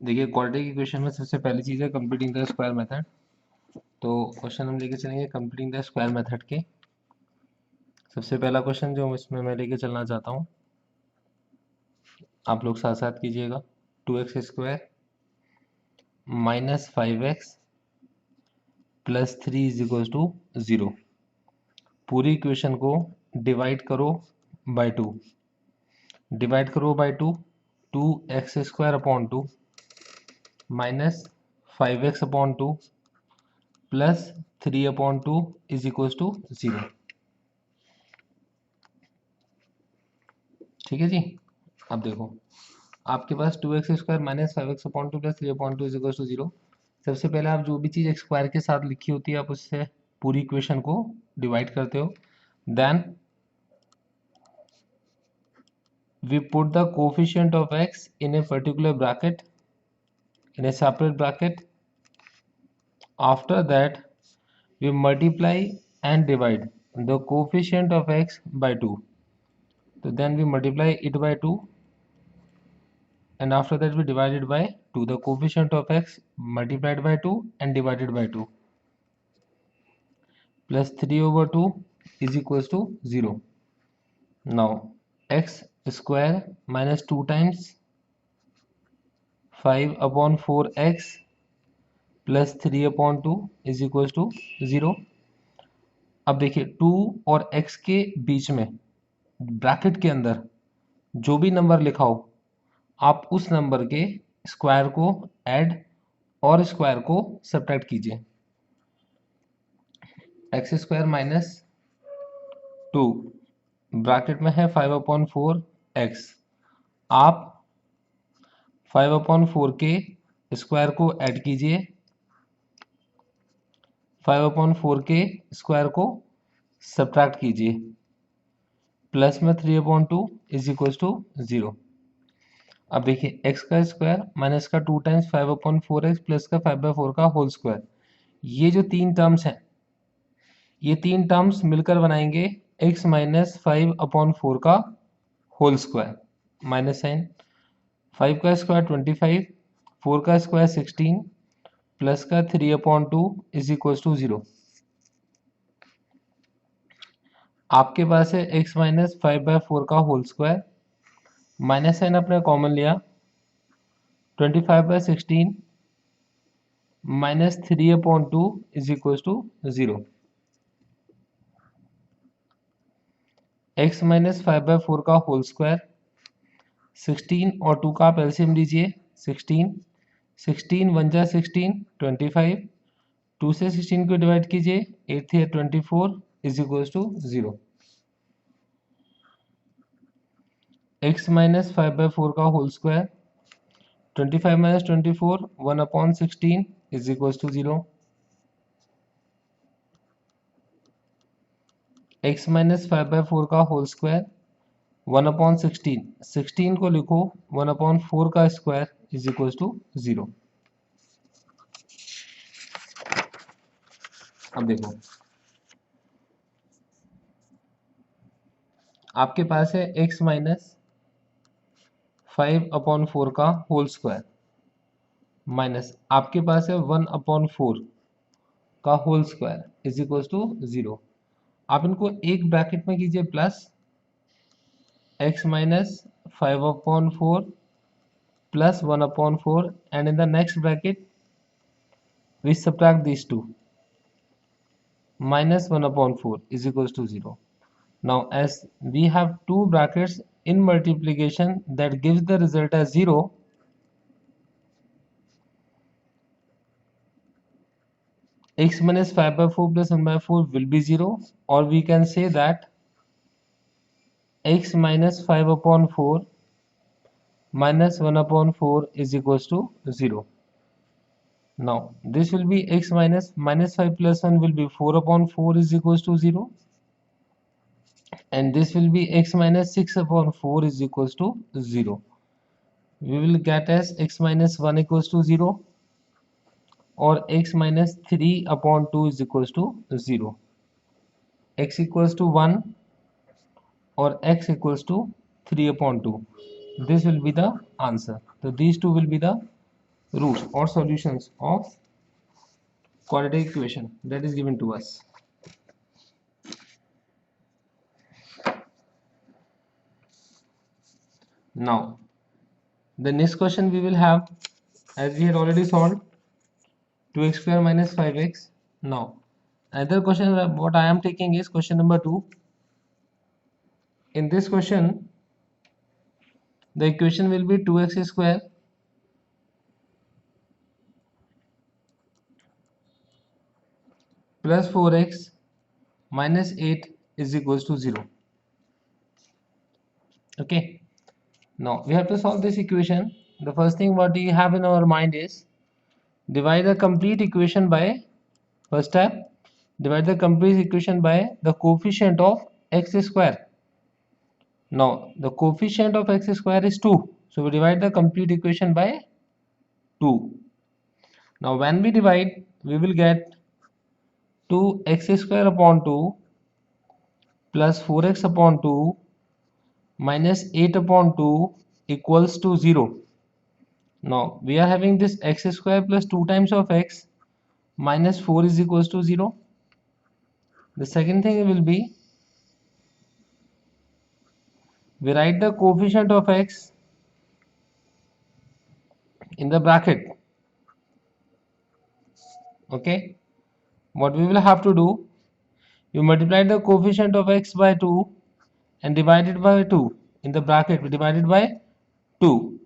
देखिए quadratic equation में सबसे पहली चीज़ है कंप्लीटिंग द स्क्वायर मेथड। तो क्वेश्चन हम लेके चलेंगे कंप्लीटिंग द स्क्वायर मेथड के। सबसे पहला क्वेश्चन जो इसमें मैं लेके चलना चाहता हूँ, आप लोग साथ साथ कीजिएगा। 2x² minus 5x plus 3 is equal to 0। पूरी इक्वेशन को डिवाइड करो बाय 2। डिवाइड करो by 2, 2x² upon 2 minus 5x upon 2 plus 3 upon 2 is equal to 0। ठीक है जी। अब देखो, आपके पास 2x² minus 5x upon 2 plus 3 upon 2 is equal to 0। सबसे पहले आप जो भी चीज़ एक्स स्क्वायर के साथ लिखी होती है आप उससे पूरी इक्वेशन को डिवाइड करते हो। Then we put the coefficient of x in a particular bracket, in a separate bracket. After that we multiply and divide the coefficient of x by 2. So then we multiply it by 2 and after that we divide it by 2. The coefficient of x multiplied by 2 and divided by 2 plus 3 over 2 is equals to 0. Now x square minus 2 times 5 upon 4x plus 3 upon 2 is equal to 0। अब देखिए 2 और x के बीच में bracket के अंदर जो भी number लिखा हो आप उस नंबर के स्क्वायर को ऐड और स्क्वायर को सब्ट्रैक्ट कीजिए। x² माइनस 2 ब्रैकेट में है 5 अपॉन 4 x। आप 5 अपॉन 4 के स्क्वायर को ऐड कीजिए, 5 अपॉन 4 के स्क्वायर को सब्ट्रैक्ट कीजिए, प्लस में 3 अपॉन 2 इज इक्वल टू 0। अब देखिए x का स्क्वायर माइनस का 2 टाइम्स 5 अपॉन 4x प्लस का 5/4 का होल स्क्वायर, ये जो तीन टर्म्स हैं ये तीन टर्म्स मिलकर बनाएंगे x माइनस 5 अपॉन 4 का होल स्क्वायर। माइनस साइन, 5 का स्क्वायर 25, 4 का स्क्वायर 16 प्लस का 3 अपॉन 2 इज इक्वल टू 0। आपके पास है x माइनस 5/4 का होल स्क्वायर, माइनस साइन आपने कॉमन लिया, 25/16 minus 3 upon 2 is equal to 0। x minus 5/4 का होल स्क्वायर, 16 और 2 का आप एलसीएम लीजिए, 16 16 1 जा 16 25, 2 से 16 को डिवाइड कीजिए, 8 है 24 is equal to 0। x minus 5/4 का whole square, 25 minus 24 1 upon 16 is equal to 0। x minus 5/4 का होल स्क्वायर 1 अपॉन 16, 16 को लिखो 1 अपॉन 4 का स्क्वायर इज इक्वल टू 0। अब देखो आपके पास है x माइनस 5 अपॉन 4 का होल स्क्वायर माइनस आपके पास है 1 अपॉन 4 का whole square is equal to 0। आप इनको एक ब्रैकेट में कीजिए plus x minus 5 upon 4 plus 1 upon 4 and in the next bracket we subtract these two, minus 1 upon 4 is equals to 0. Now as we have two brackets in multiplication that gives the result as 0, x minus 5/4 plus 1/4 will be 0, or we can say that x minus 5 upon 4 minus 1 upon 4 is equals to 0. Now this will be x minus 5 plus 1 will be 4 upon 4 is equals to 0, and this will be x minus 6 upon 4 is equals to 0. We will get as x minus 1 equals to 0 or x minus 3 upon 2 is equals to 0. X equals to 1 or x equals to 3 upon 2. This will be the answer. So these two will be the roots or solutions of quadratic equation that is given to us. Now the next question we will have, as we had already solved, 2x square minus 5x. Now another question what I am taking is question number 2. In this question the equation will be 2x square plus 4x minus 8 is equals to 0. Okay, now we have to solve this equation. The first thing what we have in our mind is divide the complete equation by, first step, divide the complete equation by the coefficient of x square. Now the coefficient of x square is 2, so we divide the complete equation by 2. Now when we divide, we will get 2x square upon 2 plus 4x upon 2 minus 8 upon 2 equals to 0. Now we are having this x square plus 2 times of x minus 4 is equals to 0. The second thing will be, we write the coefficient of x in the bracket. Okay, what we will have to do, you multiply the coefficient of x by 2 and divide it by 2. In the bracket we divide it by 2.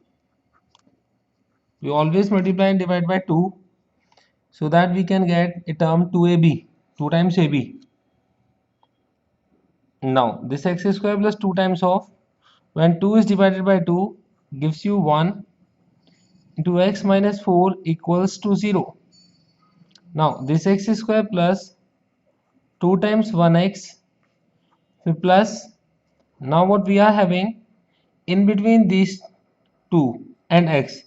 We always multiply and divide by 2 so that we can get a term 2ab, 2 times ab. Now this x square plus 2 times of, when 2 is divided by 2 gives you 1 into x minus 4 equals to 0. Now this x square plus 2 times 1x plus, now what we are having in between these 2 and x,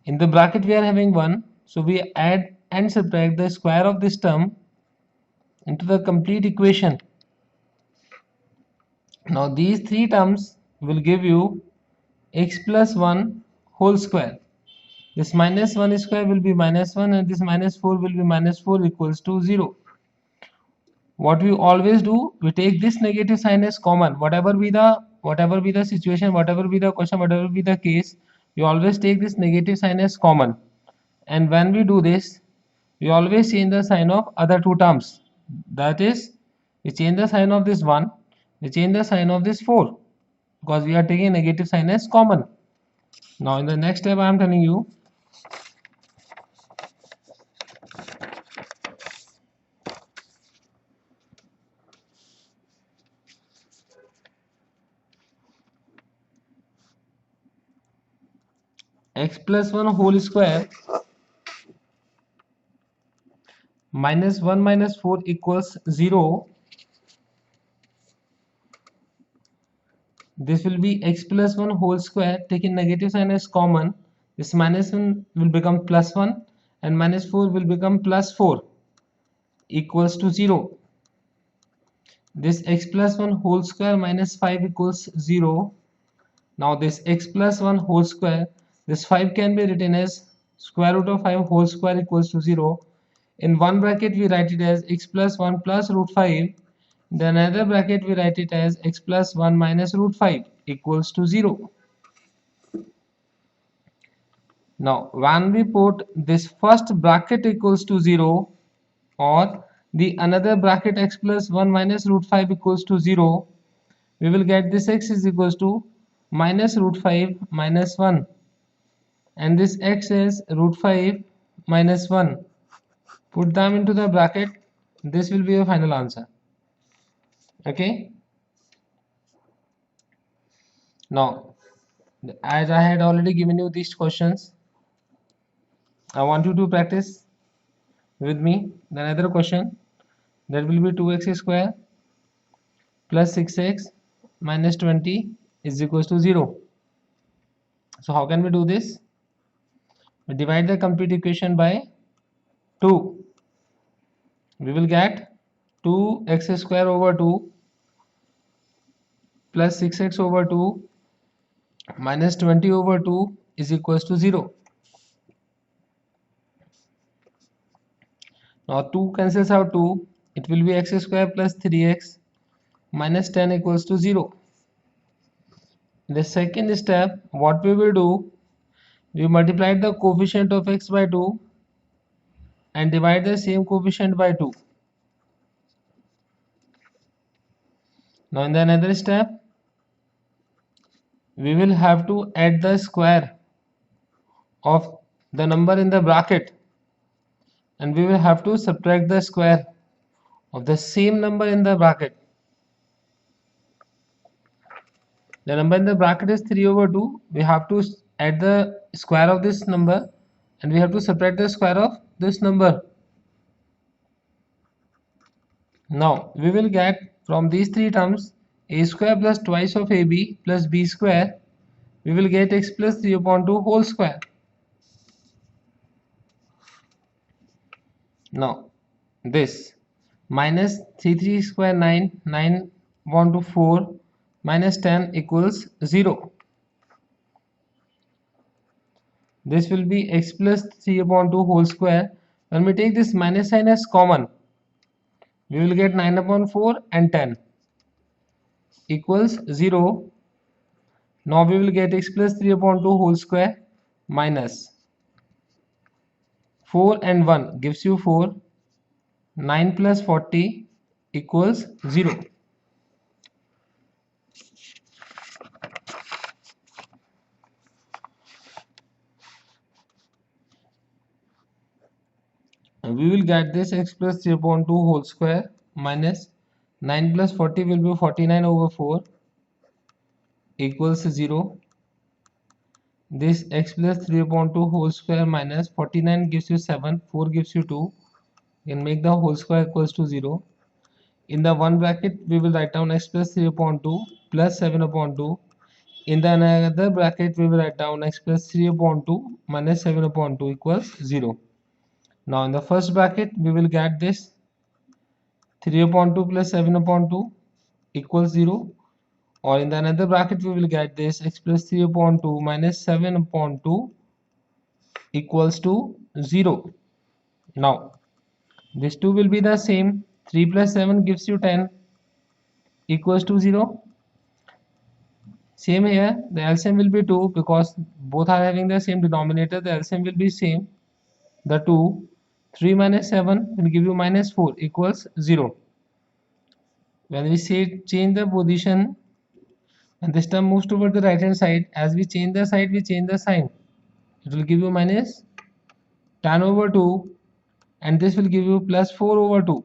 in the bracket we are having 1, so we add and subtract the square of this term into the complete equation. Now these three terms will give you x plus 1 whole square. This minus 1 square will be minus 1 and this minus 4 will be minus 4 equals to 0. What we always do, we take this negative sign as common. Whatever be the situation, whatever be the question, whatever be the case, we always take this negative sign as common. And when we do this, we always change the sign of other two terms. That is, we change the sign of this 1, we change the sign of this 4, because we are taking negative sign as common. Now in the next step I am telling you, x plus 1 whole square minus 1 minus 4 equals 0. This will be x plus 1 whole square, taking negative sign as common. This minus 1 will become plus 1 and minus 4 will become plus 4 equals to 0. This x plus 1 whole square minus 5 equals 0. Now this x plus 1 whole square, this 5 can be written as square root of 5 whole square equals to 0. In one bracket we write it as x plus 1 plus root 5. Then another bracket we write it as x plus 1 minus root 5 equals to 0. Now when we put this first bracket equals to 0 or the another bracket x plus 1 minus root 5 equals to 0, we will get this x is equals to minus root 5 minus 1 and this x is root 5 minus 1. Put them into the bracket, this will be your final answer. Okay, now as I had already given you these questions, I want you to practice with me the another question. That will be 2x square plus 6x minus 20 is equals to 0. So how can we do this? We divide the complete equation by 2. We will get 2x square over 2 plus 6x over 2 minus 20 over 2 is equals to 0. Now 2 cancels out 2. It will be x square plus 3x minus 10 equals to 0. In the second step, what we will do, we multiply the coefficient of x by 2 and divide the same coefficient by 2. Now in the another step, we will have to add the square of the number in the bracket, and we will have to subtract the square of the same number in the bracket. The number in the bracket is 3 over 2. We have to add the square of this number and we have to subtract the square of this number. Now we will get from these three terms a square plus twice of ab plus b square. We will get x plus 3 upon 2 whole square. Now this minus 3 square 9 upon 2 4 minus 10 equals 0. This will be x plus 3 upon 2 whole square. When we take this minus sign as common, we will get 9 upon 4 and 10 equals 0. Now we will get x plus 3 upon 2 whole square minus 4 and 1 gives you 4. 9 plus 40 equals 0. We will get this x plus 3 upon 2 whole square minus 9 plus 40 will be 49 over 4 equals 0. This x plus 3 upon 2 whole square minus 49 gives you 7, 4 gives you 2. You can make the whole square equals to 0. In the one bracket, we will write down x plus 3 upon 2 plus 7 upon 2. In the another bracket, we will write down x plus 3 upon 2 minus 7 upon 2 equals 0. Now in the first bracket, we will get this 3 upon 2 plus 7 upon 2 equals 0. Or in the another bracket, we will get this x plus 3 upon 2 minus 7 upon 2 equals to 0. Now these two will be the same. 3 plus 7 gives you 10 equals to 0. Same here, the LCM will be 2 because both are having the same denominator. The LCM will be same. The 2, 3 minus 7 will give you minus 4 equals 0. When we say change the position and this term moves toward the right hand side, as we change the side, we change the sign. It will give you minus 10 over 2 and this will give you plus 4 over 2.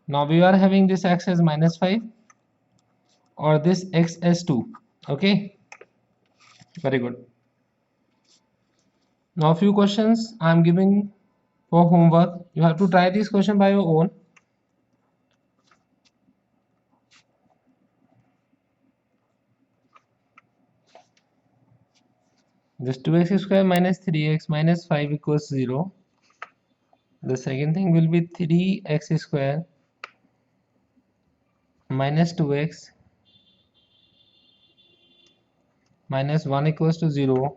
Now we are having this x as minus 5 or this x as 2. Okay, very good. Now a few questions I am giving for homework. You have to try this question by your own. This 2x square minus 3x minus 5 equals 0. The second thing will be 3x square minus 2x minus 1 equals to 0.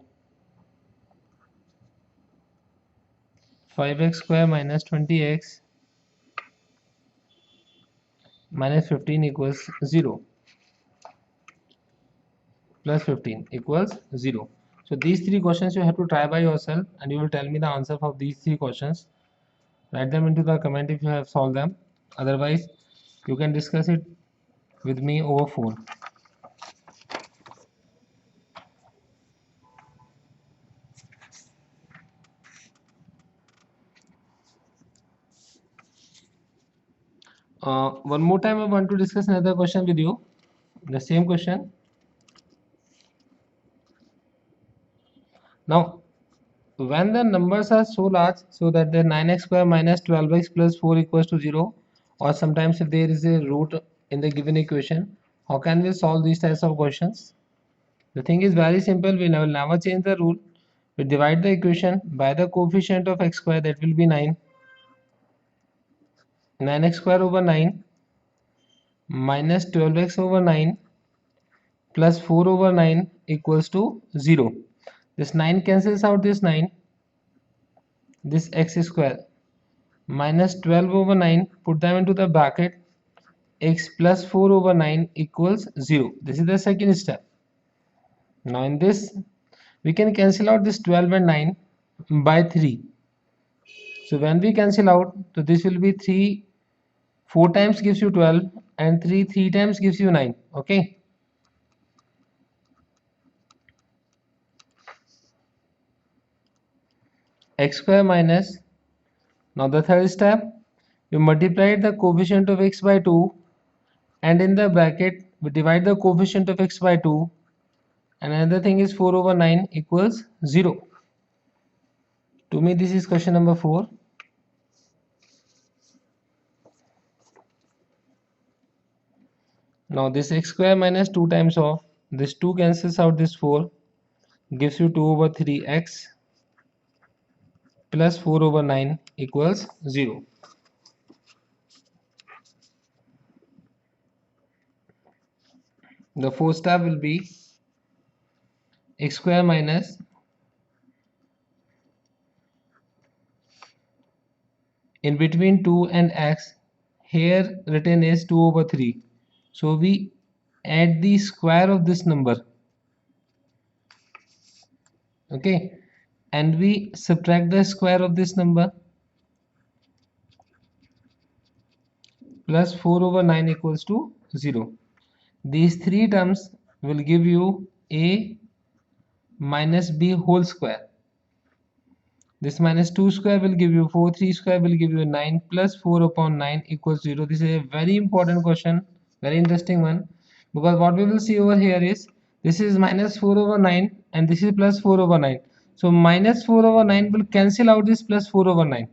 5x square minus 20x minus 15 equals 0. Plus 15 equals 0. So these three questions you have to try by yourself and you will tell me the answer of these three questions. Write them into the comment if you have solved them. Otherwise, you can discuss it with me over phone. One more time I want to discuss another question with you. The same question. Now, when the numbers are so large so that the 9x square minus 12x plus 4 equals to 0, or sometimes if there is a root in the given equation, how can we solve these types of questions? The thing is very simple. We will never change the rule. We divide the equation by the coefficient of x square, that will be 9. 9x square over 9 minus 12x over 9 plus 4 over 9 equals to 0. This 9 cancels out this 9, this x square minus 12 over 9, put them into the bracket, x plus 4 over 9 equals 0. This is the second step. Now in this, we can cancel out this 12 and 9 by 3. So when we cancel out, so this will be 3, 4 times gives you 12 and 3 times gives you 9. Okay. X square minus, now the third step, we multiply the coefficient of x by 2 and in the bracket we divide the coefficient of x by 2 and another thing is 4 over 9 equals 0. To me this is question number 4. Now this x square minus 2 times of this 2 cancels out this 4, gives you 2 over 3x plus 4 over 9 equals 0. The fourth step will be x square minus in between 2 and x, here written is 2 over 3. So we add the square of this number, okay, and we subtract the square of this number, plus 4 over 9 equals to 0. These three terms will give you a minus b whole square. This minus 2 square will give you 4, 3 square will give you 9, plus 4 upon 9 equals 0. This is a very important question, very interesting one, because what we will see over here is this is minus 4 over 9 and this is plus 4 over 9. So minus 4 over 9 will cancel out this plus 4 over 9.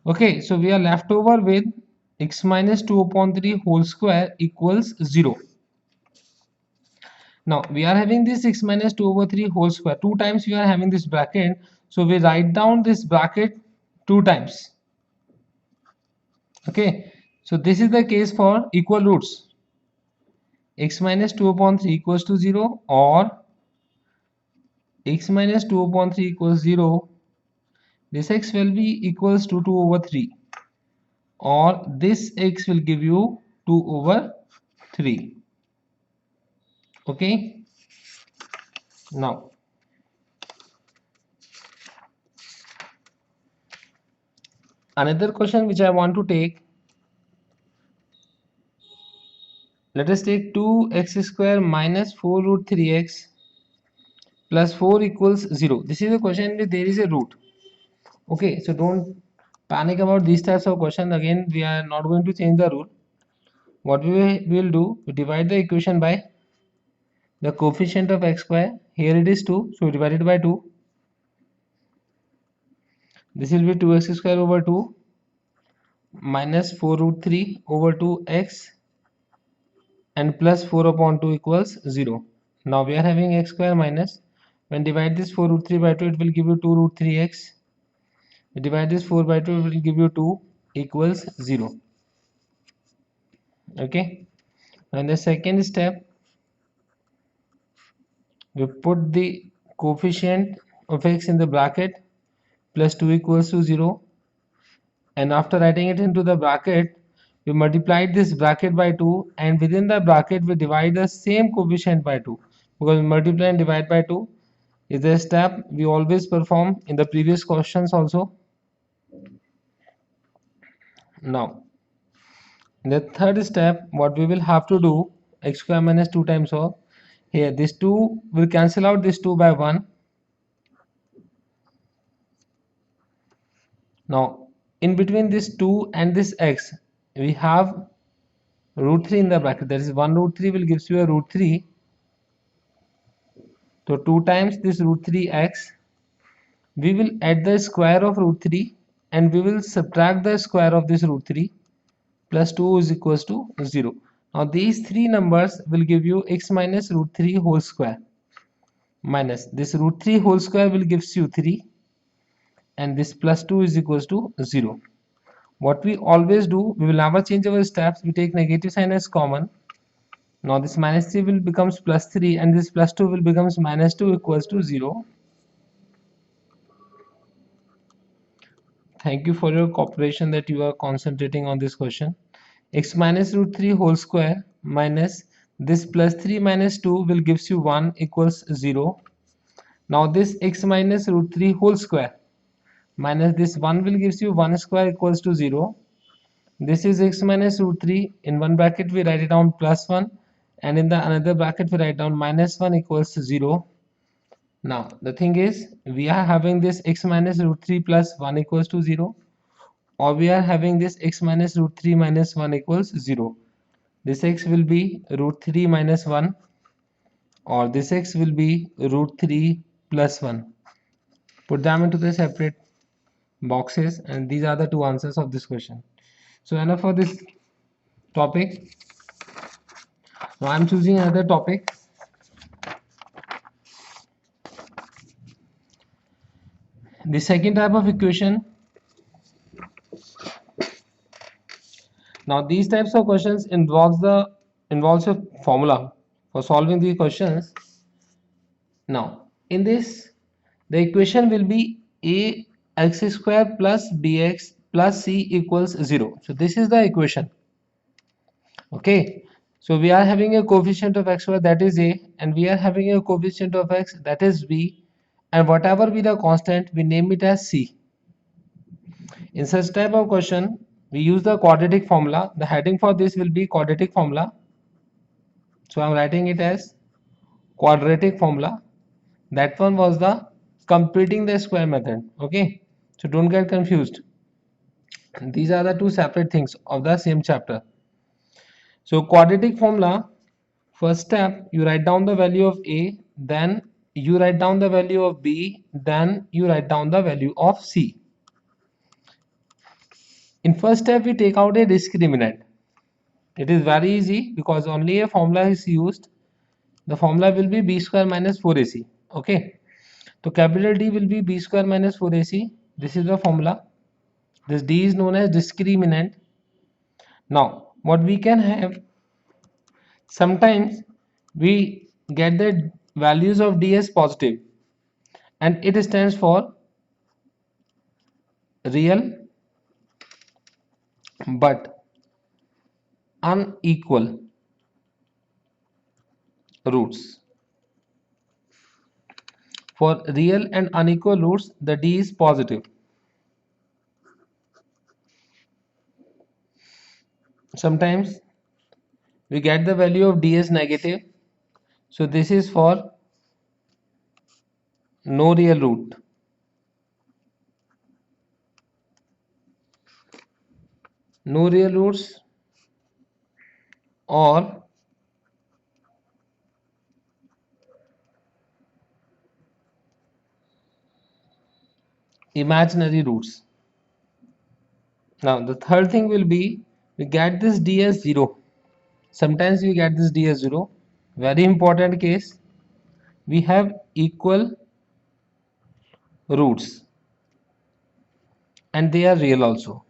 Okay, so we are left over with x minus 2 upon 3 whole square equals 0. Now we are having this x minus 2 over 3 whole square. 2 times we are having this bracket. So we write down this bracket 2 times. Okay. So this is the case for equal roots. X minus 2 upon 3 equals to 0 or x minus 2 upon 3 equals 0. This x will be equals to 2 over 3 or this x will give you 2 over 3. Okay. Now another question which I want to take, let us take 2x square minus 4 root 3x plus 4 equals 0. This is a question where there is a root. Okay, so don't panic about these types of questions. Again, we are not going to change the rule. What we will do, we divide the equation by the coefficient of x square. Here it is 2, so divide it by 2. This will be 2x square over 2 minus 4 root 3 over 2x and plus 4 upon 2 equals 0. Now we are having x square minus, when divide this 4 root 3 by 2, it will give you 2 root 3x. Divide this 4 by 2, it will give you 2 equals 0. Okay. And the second step, we put the coefficient of x in the bracket, plus 2 equals to 0. And after writing it into the bracket, we multiplied this bracket by 2 and within the bracket we divide the same coefficient by 2, because multiply and divide by 2 is a step we always perform in the previous questions also. Now in the third step, what we will have to do, x square minus 2 times of, here this 2 will cancel out this 2 by 1. Now in between this 2 and this x, we have root 3 in the bracket, that is 1 root 3 will gives you a root 3. So 2 times this root 3x, we will add the square of root 3 and we will subtract the square of this root 3, plus 2 is equals to 0. Now these three numbers will give you x minus root 3 whole square minus this root 3 whole square will gives you 3 and this plus 2 is equals to 0. What we always do, we will never change our steps, we take negative sign as common. Now this minus 3 will becomes plus 3 and this plus 2 will becomes minus 2 equals to 0. thank you for your cooperation that you are concentrating on this question. X minus root 3 whole square minus this plus 3 minus 2 will gives you 1 equals 0. Now this x minus root 3 whole square minus this 1 will gives you 1 square equals to 0. This is x minus root 3. In one bracket we write it down plus 1, and in the another bracket we write down minus 1 equals to 0. Now the thing is, we are having this x minus root 3 plus 1 equals to 0, or we are having this x minus root 3 minus 1 equals 0. This x will be root 3 minus 1, or this x will be root 3 plus 1. Put them into the separate boxes, and these are the two answers of this question. So enough for this topic. Now I'm choosing another topic. The second type of equation. Now these types of questions involves a formula for solving these questions. Now in this, the equation will be ax square plus bx plus c equals 0. So this is the equation. Okay, so we are having a coefficient of xy, that is a, and we are having a coefficient of x, that is b, and whatever be the constant, we name it as c. In such type of question, we use the quadratic formula. The heading for this will be quadratic formula. So I'm writing it as quadratic formula. That one was the completing the square method. Okay, so don't get confused. These are the two separate things of the same chapter. So quadratic formula, first step, you write down the value of a, then you write down the value of b, then you write down the value of c. In first step, we take out a discriminant. It is very easy because only a formula is used. The formula will be b square minus 4ac. Okay, so capital D will be b square minus 4ac. This is the formula. This d is known as discriminant. Now what we can have, sometimes we get the values of d as positive, and it stands for real but unequal roots. For real and unequal roots, the d is positive. Sometimes we get the value of d as negative, so this is for no real root. No real roots or imaginary roots. Now the third thing will be, we get this d as 0. Sometimes we get this d as 0. Very important case, we have equal roots and they are real also,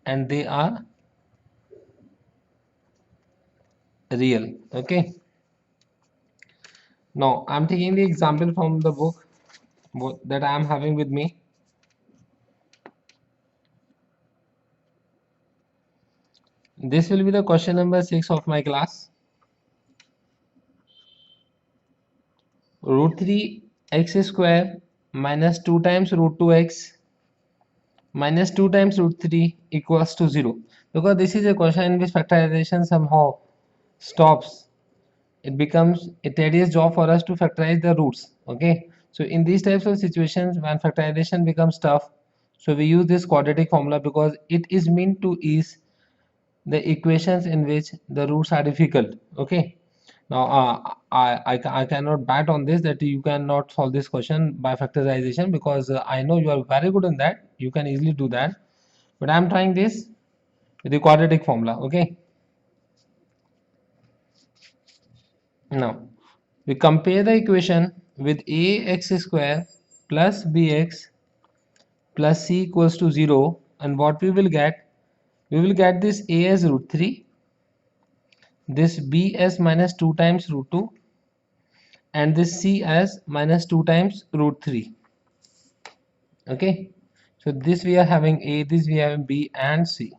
and they are real. Okay, now I'm taking the example from the book that I am having with me. This will be the question number 6 of my class. Root 3 x square minus 2 times root 2x minus 2 times root 3 equals to 0. Because this is a question in which factorization somehow stops. It becomes a tedious job for us to factorize the roots. Okay, so in these types of situations when factorization becomes tough, so we use this quadratic formula because it is meant to ease the equations in which the roots are difficult. Okay, now I cannot bet on this that you cannot solve this question by factorization, because I know you are very good in that, you can easily do that, but I am trying this with the quadratic formula. Okay, now we compare the equation with ax square plus bx plus c equals to 0, and what we will get, we will get this a as root 3, this b as minus 2 times root 2, and this c as minus 2 times root 3. Okay, So this we are having A, this we are having B and C.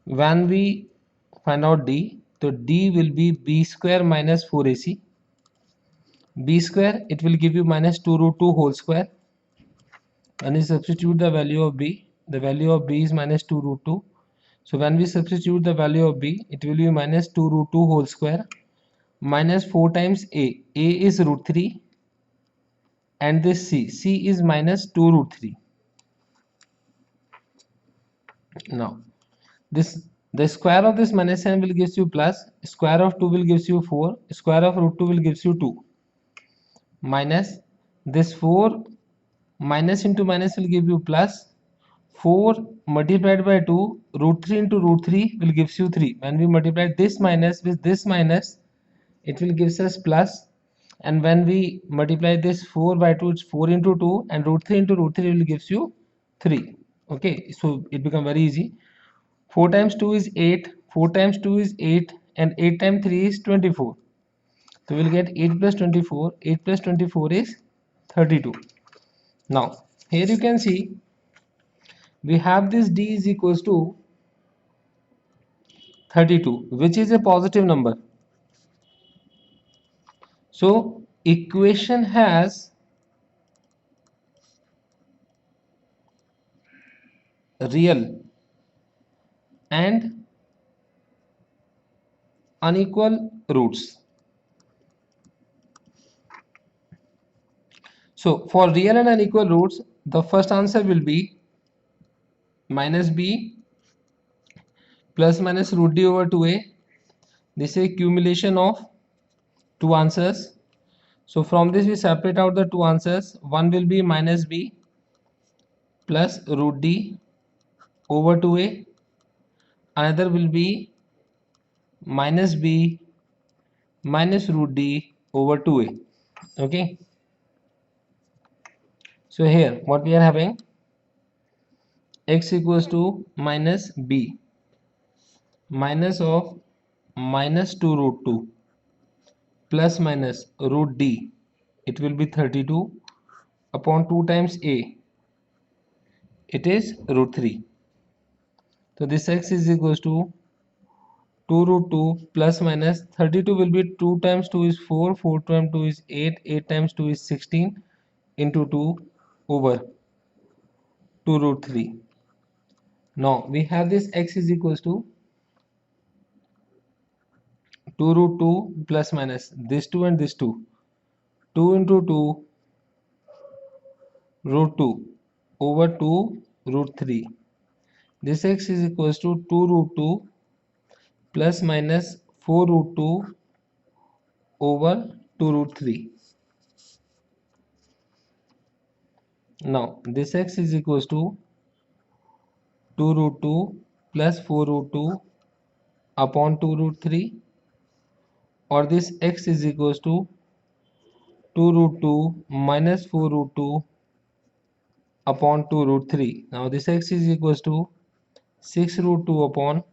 When we find out D, so D will be B square minus 4AC. B square, it will give you minus 2 root 2 whole square. When you substitute the value of B, the value of B is minus 2 root 2. So when we substitute the value of B, it will be minus 2 root 2 whole square minus 4 times A. A is root 3 and this C is minus 2 root 3. Now this, the square of this minus sign will gives you plus, square of 2 will gives you 4, square of root 2 will gives you 2, minus this 4 minus into minus will give you plus, 4 multiplied by 2 root 3 into root 3 will gives you 3. When we multiply this minus with this minus, it will gives us plus, and when we multiply this 4 by 2, it's 4 into 2, and root 3 into root 3 will gives you 3. Okay, so it become very easy. 4 times 2 is 8, 4 times 2 is 8, and 8 times 3 is 24. So we'll get 8 plus 24, 8 plus 24 is 32. Now here you can see we have this D is equals to 32, which is a positive number. So equation has real and unequal roots. So for real and unequal roots, the first answer will be minus b plus minus root d over 2a. This is accumulation of two answers. So from this we separate out the two answers. One will be minus b plus root d over 2a. Another will be minus b minus root d over 2a. Okay. So here what we are having, x equals to minus b minus of minus 2 root 2 plus minus root d, it will be 32 upon 2 times a, it is root 3. So this x is equals to 2 root 2 plus minus 32 will be 2 times 2 is 4, 4 times 2 is 8, 8 times 2 is 16 into 2 over 2 root 3. Now we have this x is equals to 2 root 2 plus minus this 2 and this 2. 2 into 2 root 2 over 2 root 3. This x is equals to 2 root 2 plus minus 4 root 2 over 2 root 3. Now this x is equals to 2 root 2 plus 4 root 2 upon 2 root 3, or this x is equals to 2 root 2 minus 4 root 2 upon 2 root 3. Now this x is equals to 6 root 2 upon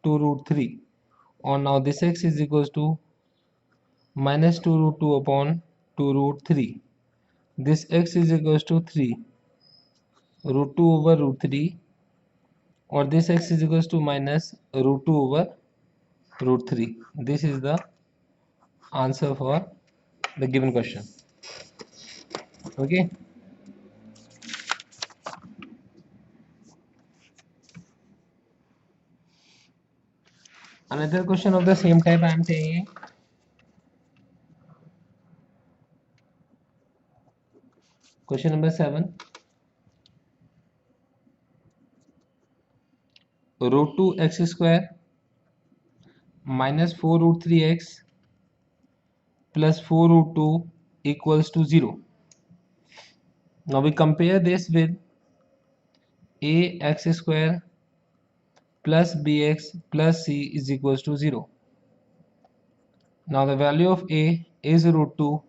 2 root 3, or now this x is equals to minus 2 root 2 upon 2 root 3. This x is equals to 3 root 2 over root 3, or this x is equals to minus root 2 over root 3. This is the answer for the given question. Okay. Another question of the same type I am taking. Question number 7. Root 2 x square minus 4 root 3x plus 4 root 2 equals to 0. Now we compare this with a x square plus bx plus c is equals to 0. Now the value of a is root 2,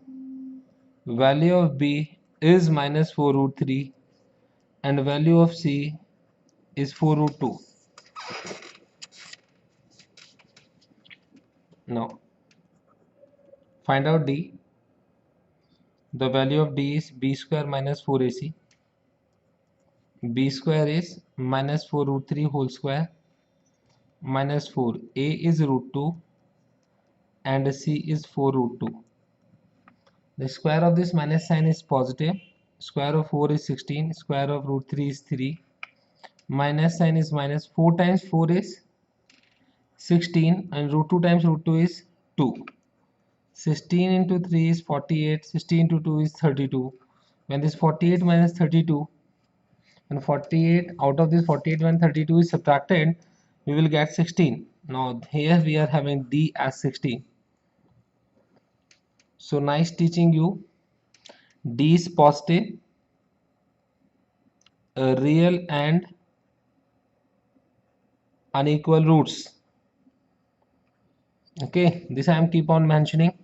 value of b is minus 4 root 3, and value of c is 4 root 2. Now find out d. The value of d is b square minus 4ac. b square is minus 4 root 3 whole square minus 4. A is root 2 and c is 4 root 2. The square of this minus sign is positive. Square of 4 is 16. Square of root 3 is 3. Minus sign is minus. 4 times 4 is 16 and root 2 times root 2 is 2. 16 into 3 is 48. 16 into 2 is 32. When this 48 minus 32 and 48 out of this 48 when 32 is subtracted, we will get 16. Now here we are having D as 16. So nice teaching you. D is positive, real and unequal roots. Okay, this I am keep on mentioning.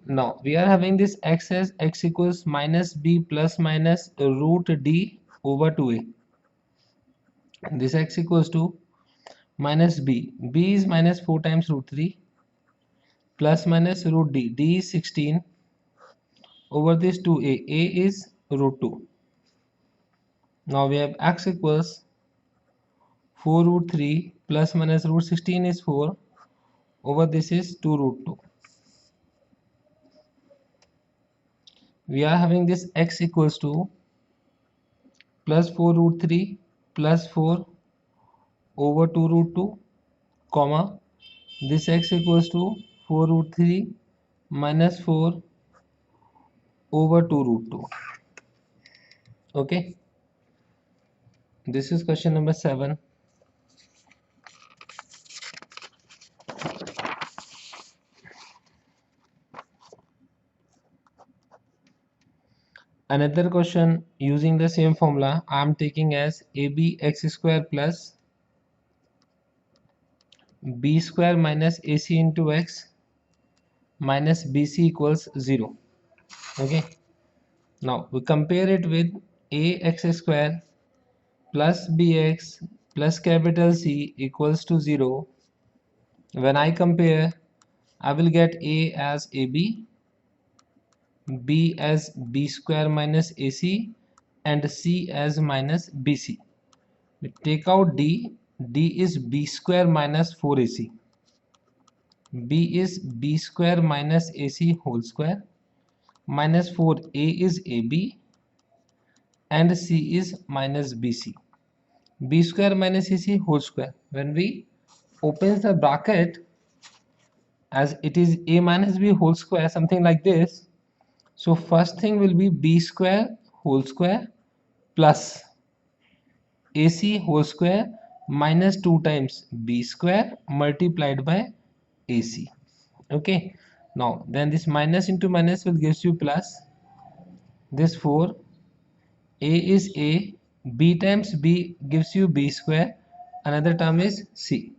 Now we are having this x as x equals minus b plus minus root d over 2a. This x equals to minus b. B is minus 4 times root 3 plus minus root d. D is 16 over this 2a. A is root 2. Now we have x equals 4 root 3 plus minus root 16 is 4 over this is 2 root 2. We are having this x equals to plus 4 root 3 plus 4 over 2 root 2 comma this x equals to 4 root 3 minus 4 over 2 root 2. Okay, this is question number 7. Another question using the same formula I am taking as ab x square plus b square minus ac into x minus bc equals 0. Okay, now we compare it with ax square plus bx plus capital C equals to 0. When I compare, I will get a as ab, b as b square minus ac and c as minus bc. We take out d. D is b square minus 4ac. B is b square minus ac whole square minus 4a is ab and c is minus bc. B square minus ac whole square. When we open the bracket, as it is a minus b whole square, something like this. So first thing will be b square whole square plus ac whole square minus 2 times b square multiplied by ac. Okay, now then this minus into minus will gives you plus. This 4, a is a, b times b gives you b square, another term is c.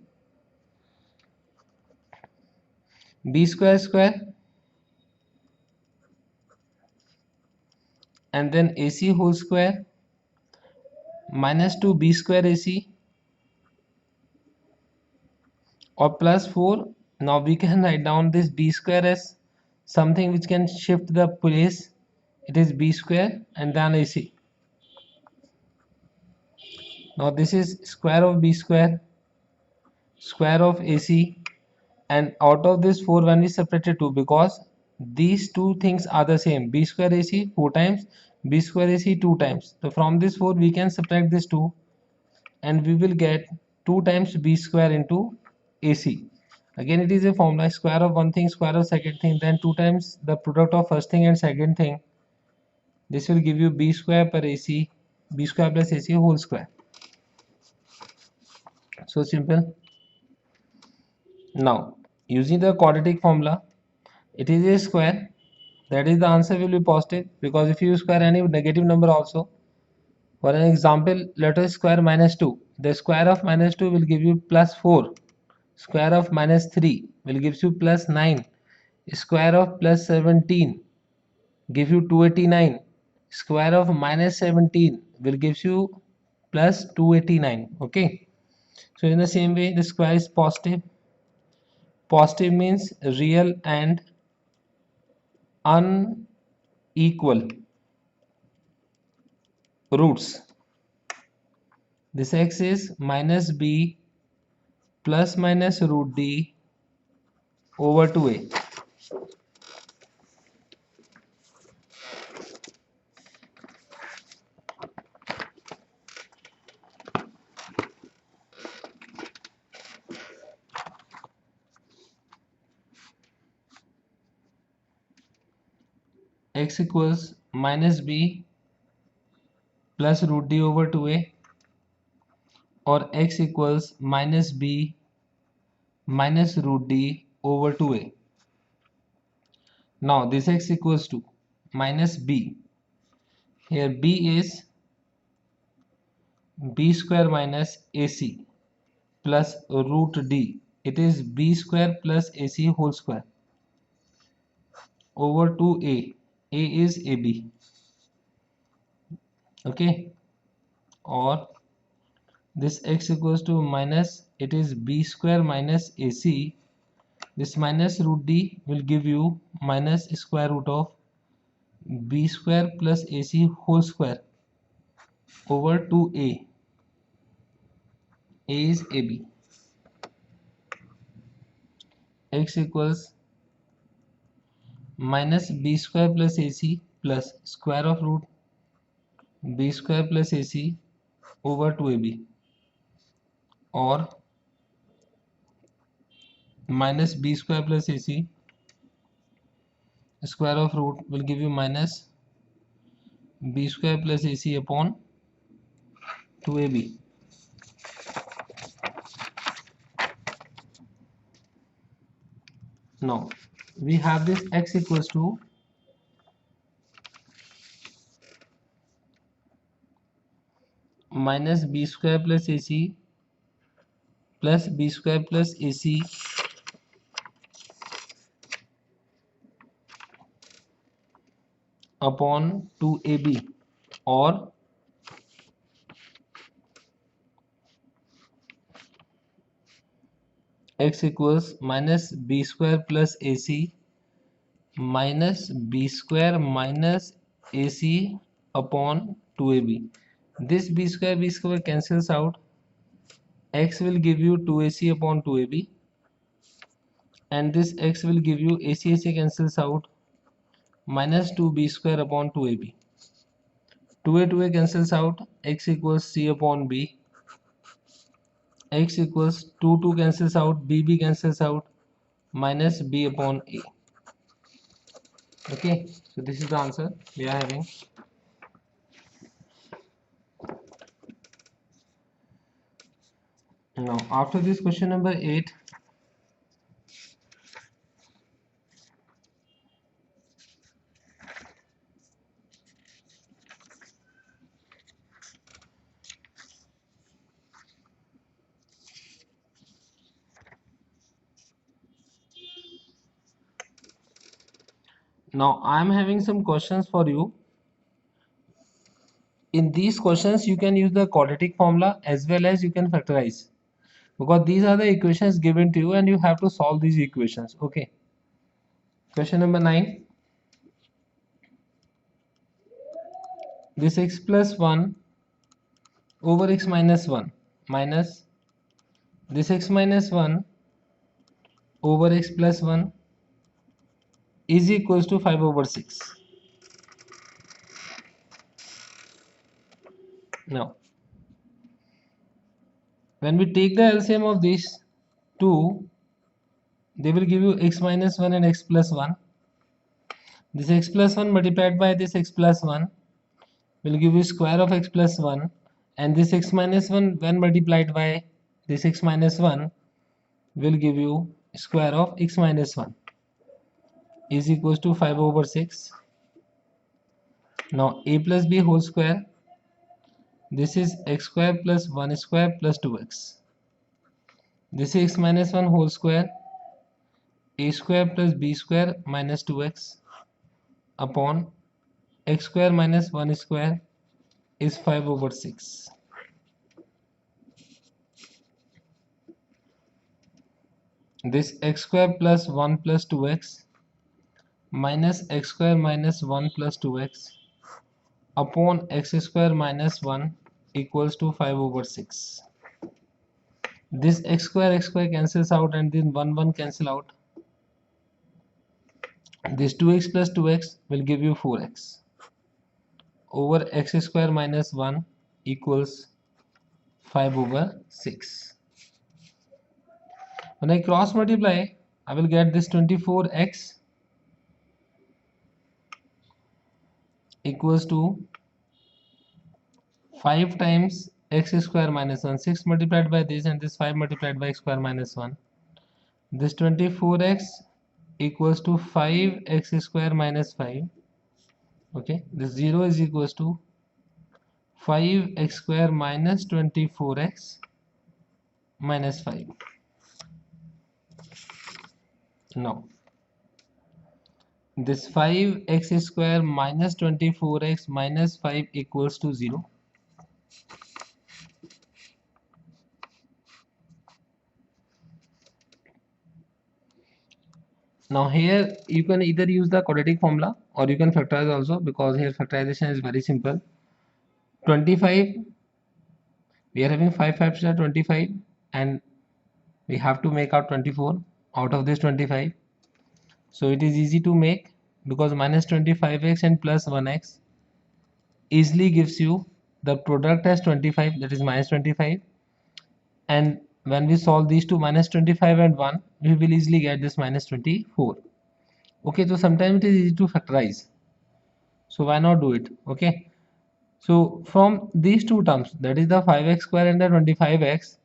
B square square and then AC whole square minus 2b square AC or plus 4. Now we can write down this b square as something which can shift the place. It is b square and then AC. Now this is square of b square, square of AC, and out of this 4 when we separated 2, because these two things are the same, b square AC 4 times, b square AC 2 times. So from this 4 we can subtract this 2 and we will get 2 times b square into AC. Again it is a formula, square of one thing, square of second thing, then 2 times the product of first thing and second thing. This will give you b square per AC, b square plus AC whole square. So simple. Now using the quadratic formula, it is a square, that is the answer will be positive, because if you square any negative number also, for an example let us square minus 2, the square of minus 2 will give you plus 4, square of minus 3 will gives you plus 9, square of plus 17 give you 289, square of minus 17 will gives you plus 289. Okay, so in the same way the square is positive. Positive means real and unequal. roots. This x is minus b plus minus root d over 2a. X equals minus b plus root d over 2a, or x equals minus b minus root d over 2a. Now this x equals to minus b. Here b is b square minus ac plus root d. It is b square plus ac whole square over 2a. A is ab. Okay, or this x equals to minus, it is b square minus ac. This minus root d will give you minus square root of b square plus ac whole square over 2a. A is ab. X equals minus b square plus ac plus square of root b square plus ac over 2ab, or minus b square plus ac square of root will give you minus b square plus ac upon 2ab. Now we have this x equals to minus b square plus ac plus b square plus ac upon 2ab, or x equals minus b square plus ac minus b square minus ac upon 2ab. This b square cancels out. X will give you 2ac upon 2ab, and this x will give you ac cancels out, minus 2b square upon 2ab. 2a cancels out, x equals c upon b. X equals 2 cancels out, bb cancels out, minus b upon a. Okay, so this is the answer we are having. Now after this, question number 8. Now I am having some questions for you. In these questions you can use the quadratic formula as well as you can factorize, because these are the equations given to you and you have to solve these equations. Okay, question number 9. This x plus 1 over x minus 1 minus this x minus 1 over x plus 1 is equals to 5 over 6. Now when we take the LCM of these two, they will give you x minus 1 and x plus 1. This x plus 1 multiplied by this x plus 1 will give you square of x plus 1, and this x minus 1 when multiplied by this x minus 1 will give you square of x minus 1 is equals to 5 over 6. Now a plus b whole square, this is x square plus 1 square plus 2x. This is x minus 1 whole square, a square plus b square minus 2x upon x square minus 1 square is 5 over 6. This x square plus 1 plus 2x minus x square minus 1 plus 2x upon x square minus 1 equals to 5 over 6. This x square cancels out and then 1 cancel out. This 2x plus 2x will give you 4x over x square minus 1 equals 5 over 6. When I cross multiply, I will get this 24x equals to 5 times x square minus 1, 6 multiplied by this, and this 5 multiplied by x square minus 1. This 24x equals to 5x square minus 5. Okay, this 0 is equals to 5x square minus 24x minus 5. Now this 5x square minus 24x minus 5 equals to 0. Now here you can either use the quadratic formula or you can factorize also, because here factorization is very simple. 25, we are having 5 5 are 25, and we have to make out 24 out of this 25. So it is easy to make, because minus 25x and plus 1x easily gives you the product as 25, that is minus 25. And when we solve these two, minus 25 and 1, we will easily get this minus 24. Okay, so sometimes it is easy to factorize, so why not do it? Okay, so from these two terms, that is the 5x square and the 25x,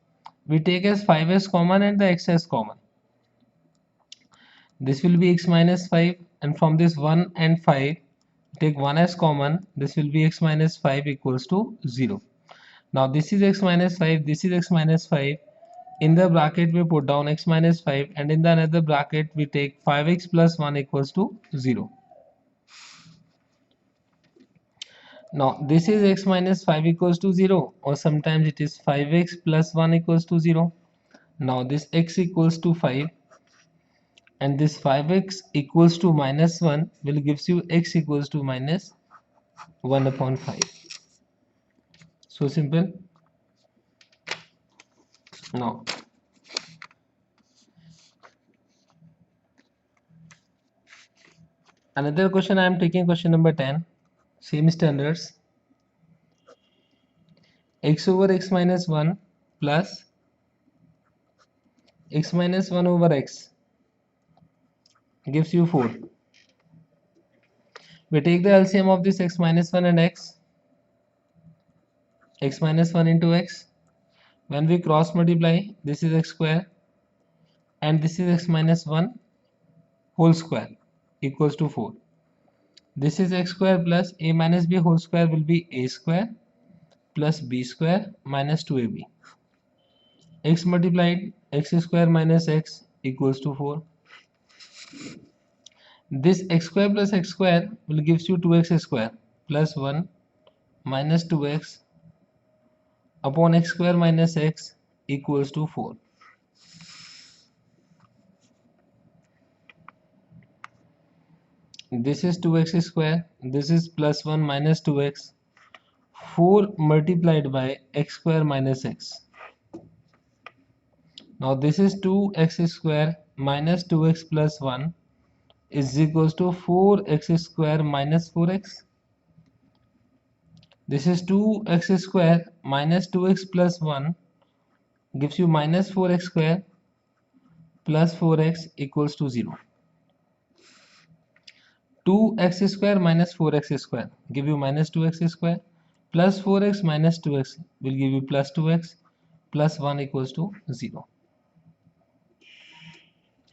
we take as 5x common and the x as common. This will be x minus 5, and from this 1 and 5 take 1 as common, this will be x minus 5 equals to 0. Now this is x minus 5, this is x minus 5. In the bracket we put down x minus 5, and in the another bracket we take 5x plus 1 equals to 0. Now this is x minus 5 equals to 0, or sometimes it is 5x plus 1 equals to 0. Now this x equals to 5, and this 5x equals to minus 1 will gives you x equals to minus 1 upon 5. So simple. Now another question, I am taking question number 10, same standards. X over x minus 1 plus x minus 1 over x gives you 4. We take the LCM of this x minus 1 and x minus 1 into x. When we cross multiply, this is x square and this is x minus 1 whole square equals to 4. This is x square plus a minus b whole square will be a square plus b square minus 2ab. X multiplied x square minus x equals to 4. This x square plus x square will gives you 2x square plus 1 minus 2x upon x square minus x equals to 4. This is 2x square, this is plus 1 minus 2x, 4 multiplied by x square minus x. Now this is 2x square minus 2x plus 1 is equals to 4x square minus 4x. This is 2x square minus 2x plus 1 gives you minus 4x square plus 4x equals to 0. 2x square minus 4x square give you minus 2x square plus 4x minus 2x will give you plus 2x plus 1 equals to 0.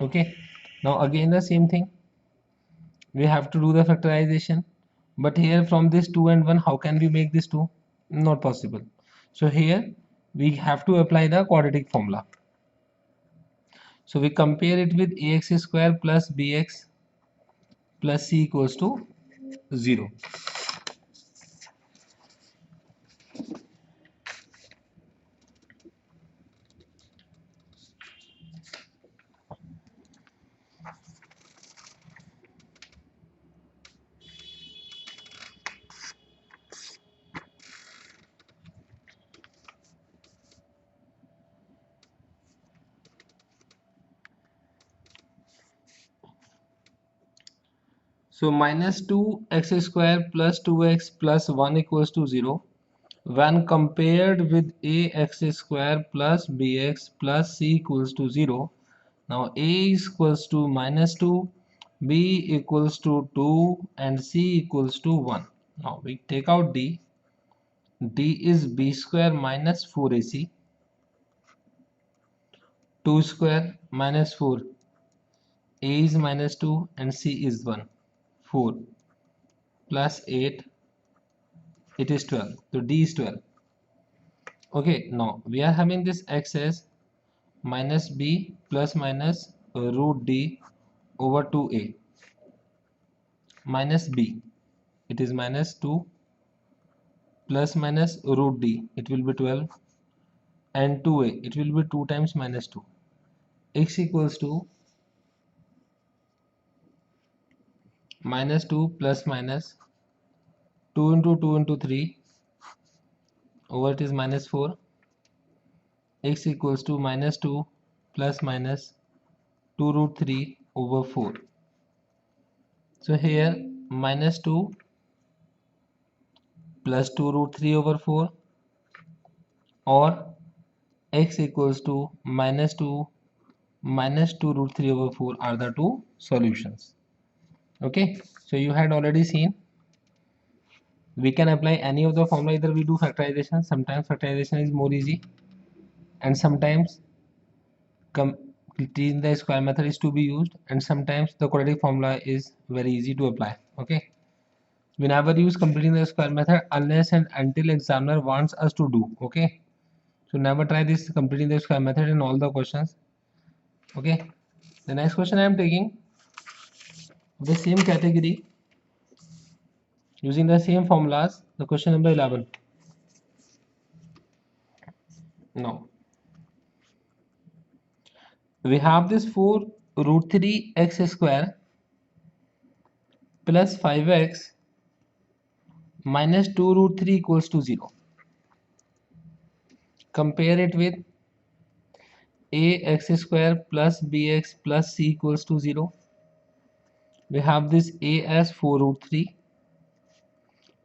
Okay, now again the same thing, we have to do the factorization, but here from this 2 and 1 how can we make this 2? Not possible. So here we have to apply the quadratic formula. So we compare it with ax square plus bx plus c equals to 0. So minus 2x square plus 2x plus 1 equals to 0 when compared with ax square plus bx plus c equals to 0. Now a is equals to minus 2, b equals to 2 and c equals to 1. Now we take out d. D is b square minus 4ac, 2 square minus 4, a is minus 2 and c is 1. 4 plus 8, it is 12. So d is 12. Okay, now we are having this x as minus b plus minus root d over 2a minus b. It is minus 2 plus minus root d. It will be 12 and 2a. It will be 2 times minus 2. X equals to minus 2 plus minus 2 into 2 into 3 over it is minus 4. X equals to minus 2 plus minus 2 root 3 over 4. So here minus 2 plus 2 root 3 over 4 or x equals to minus 2 minus 2 root 3 over 4 are the two solutions. Okay, so you had already seen we can apply any of the formula. Either we do factorization, sometimes factorization is more easy and sometimes completing the square method is to be used, and sometimes the quadratic formula is very easy to apply. Okay, we never use completing the square method unless and until examiner wants us to do. Okay, so never try this completing the square method in all the questions. Okay, the next question I am taking the same category using the same formulas. The question number 11. Now we have this 4 root 3 x square plus 5x minus 2 root 3 equals to 0. Compare it with ax square plus bx plus c equals to 0. We have this a as 4 root 3.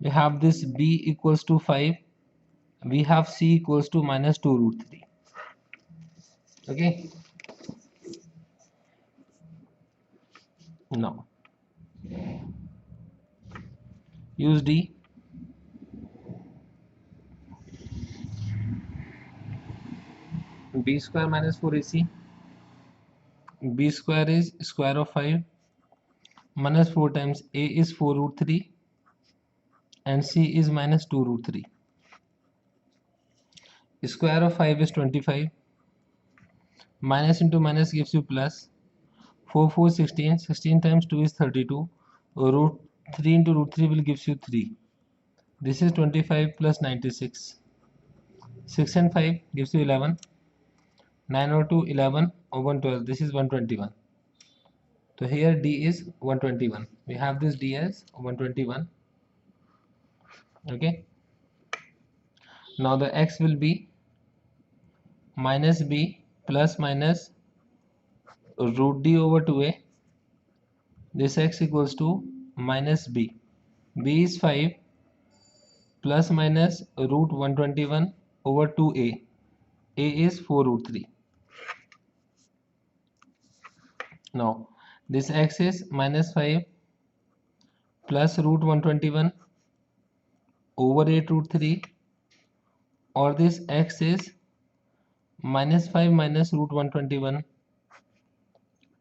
We have this b equals to 5. We have c equals to minus 2 root 3. Okay. Now use d. B square minus 4ac. B square is square of 5 minus 4 times a is 4 root 3 and c is minus 2 root 3. Square of 5 is 25. Minus into minus gives you plus. 4 4 16. 16 times 2 is 32. Root 3 into root 3 will gives you 3. This is 25 plus 96. 6 and 5 gives you 11. 9 over 2 11 over 12. This is 121. So here d is 121. We have this d as 121. Okay. Now the x will be minus b plus minus root d over 2a. This x equals to minus b. B is 5 plus minus root 121 over 2a. A is 4 root 3. Now this x is minus 5 plus root 121 over 8 root 3, or this x is minus 5 minus root 121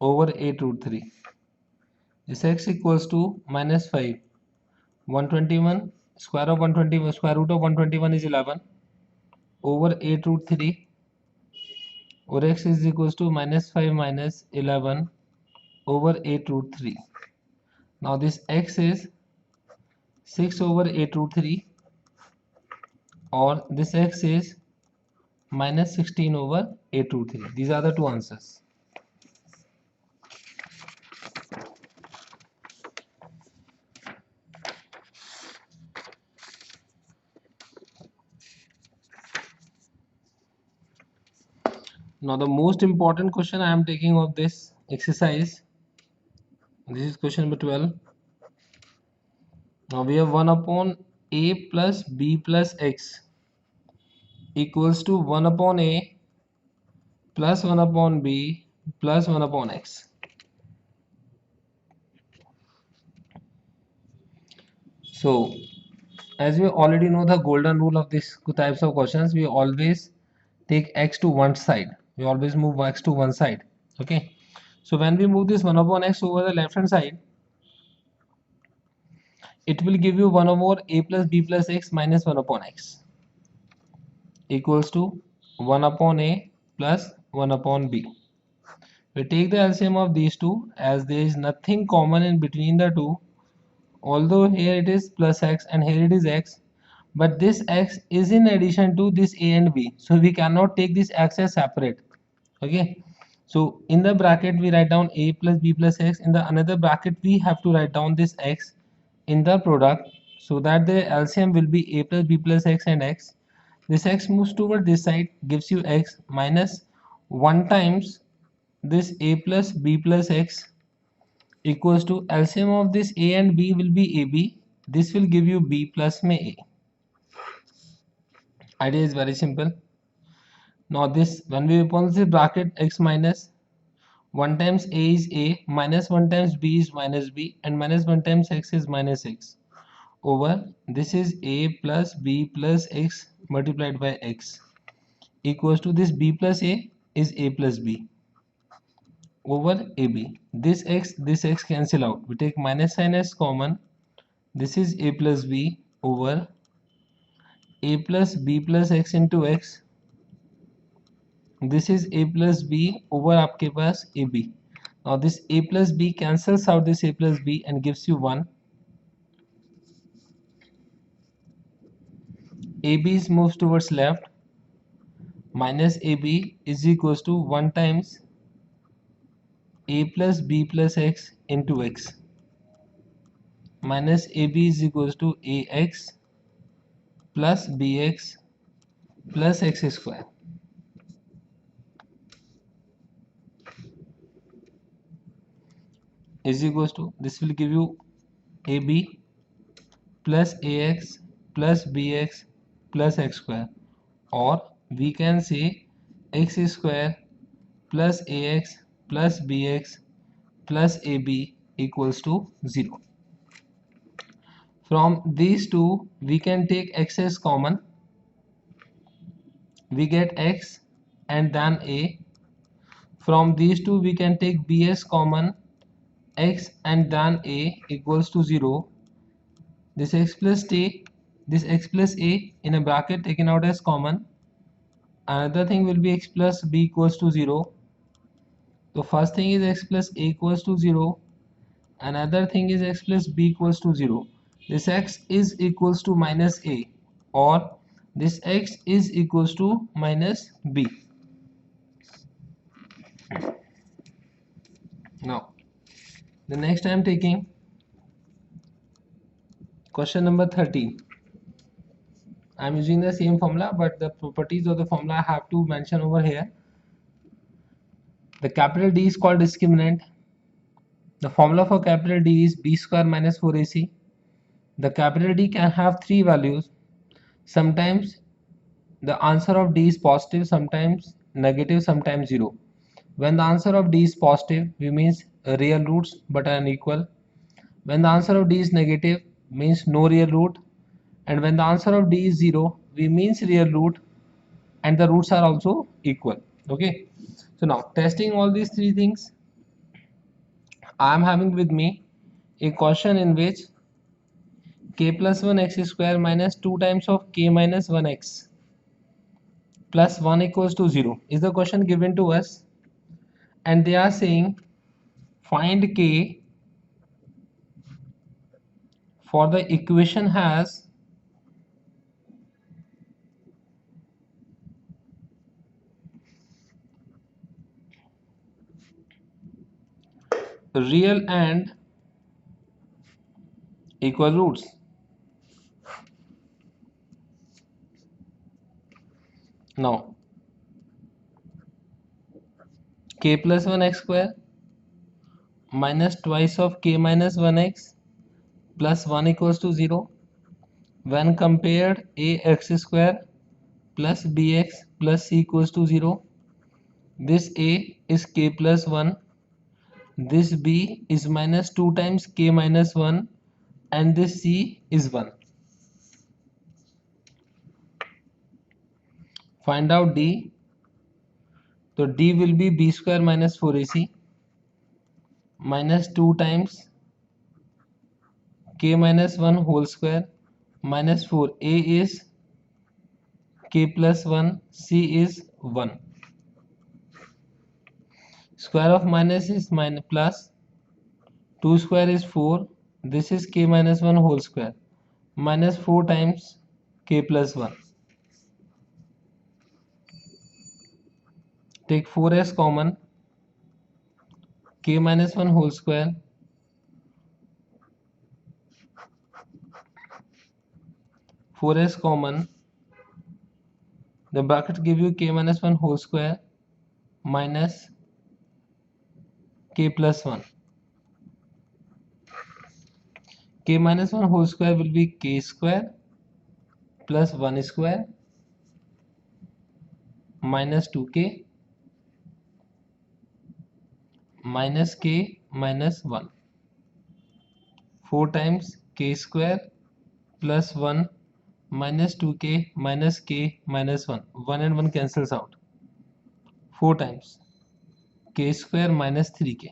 over 8 root 3. This x equals to minus 5. 121 square of 121, square root of 121 is 11 over 8 root 3, or x is equals to minus 5 minus 11 over 8 root 3. Now this x is 6 over 8 root 3, or this x is minus 16 over 8 root 3. These are the two answers. Now the most important question I am taking of this exercise, this is question number 12. Now we have 1 upon a plus b plus x equals to 1 upon a plus 1 upon b plus 1 upon x. So as we already know the golden rule of these types of questions, we always take x to one side. We always move x to one side. Okay. So when we move this 1 upon x over the left hand side, it will give you 1 over a plus b plus x minus 1 upon x equals to 1 upon a plus 1 upon b. We take the LCM of these two, as there is nothing common in between the two, although here it is plus x and here it is x, but this x is in addition to this a and b, so we cannot take this x as separate. Okay, so in the bracket we write down a plus b plus x, in the another bracket we have to write down this x in the product, so that the LCM will be a plus b plus x and x. This x moves toward this side, gives you x minus 1 times this a plus b plus x equals to LCM of this a and b will be ab. This will give you b plus में a. Idea is very simple. Now this, when we open this bracket, x minus 1 times a is a, minus 1 times b is minus b, and minus 1 times x is minus x, over this is a plus b plus x multiplied by x equals to this b plus a is a plus b over ab. This x cancel out. We take minus sign as common. This is a plus b over a plus b plus x into x. This is a plus b over आपके पास ab. Now this a plus b cancels out this a plus b and gives you 1. ab is moves towards left. Minus ab is equals to 1 times a plus b plus x into x. Minus ab is equals to ax plus bx plus x square. Is equals to, this will give you ab plus ax plus bx plus x square, or we can say x square plus ax plus bx plus ab equals to 0. From these two we can take x as common. We get x and then a. From these two we can take b as common, x and then a equals to 0. This x plus a, this x plus a in a bracket taken out as common. Another thing will be x plus b equals to 0. So first thing is x plus a equals to 0. Another thing is x plus b equals to 0. This x is equals to minus a, or this x is equals to minus b. Now the next I am taking question number 13. I am using the same formula, but the properties of the formula I have to mention over here. The capital D is called discriminant. The formula for capital D is b square minus 4ac. The capital D can have three values. Sometimes the answer of D is positive, sometimes negative, sometimes 0. When the answer of D is positive, we means real roots but unequal. When the answer of D is negative, means no real root. And when the answer of D is 0, we means real root and the roots are also equal. Okay. So now testing all these three things, I am having with me a question in which k plus 1 x square minus 2 times of k minus 1 x plus 1 equals to 0 is the question given to us, and they are saying find k for the equation has real and equal roots. Now k plus 1 x square minus twice of k minus 1 x plus 1 equals to 0. When compared ax square plus bx plus c equals to 0, this a is k plus 1, this b is minus 2 times k minus 1, and this c is 1. Find out d. So d will be b square minus 4ac minus 2 times k minus 1 whole square minus 4. A is k plus 1, c is 1. Square of minus is minus plus, 2 square is 4, this is k minus 1 whole square minus 4 times k plus 1. Take 4 as common, k minus 1 whole square, 4 as common, the bracket give you k minus 1 whole square minus k plus 1. K minus 1 whole square will be k square plus 1 square minus 2k minus k minus 1. 4 times k square plus 1 minus 2k minus k minus 1. 1 and 1 cancels out. 4 times k square minus 3k.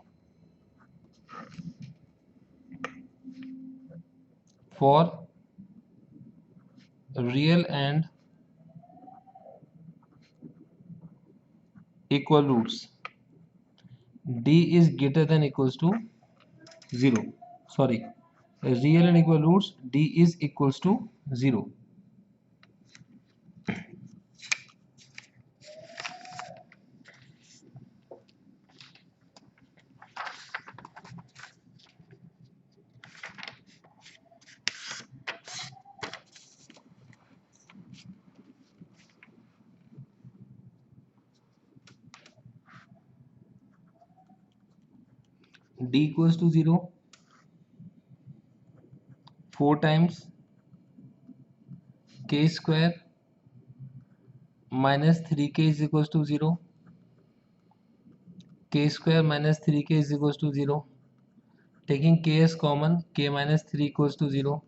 For real and equal roots, d is greater than equals to 0. Sorry, real and equal roots, d is equals to 0. D equals to 0. 4 times k square minus 3k is equals to 0. K square minus 3k is equals to 0. Taking k as common, k minus 3 equals to 0.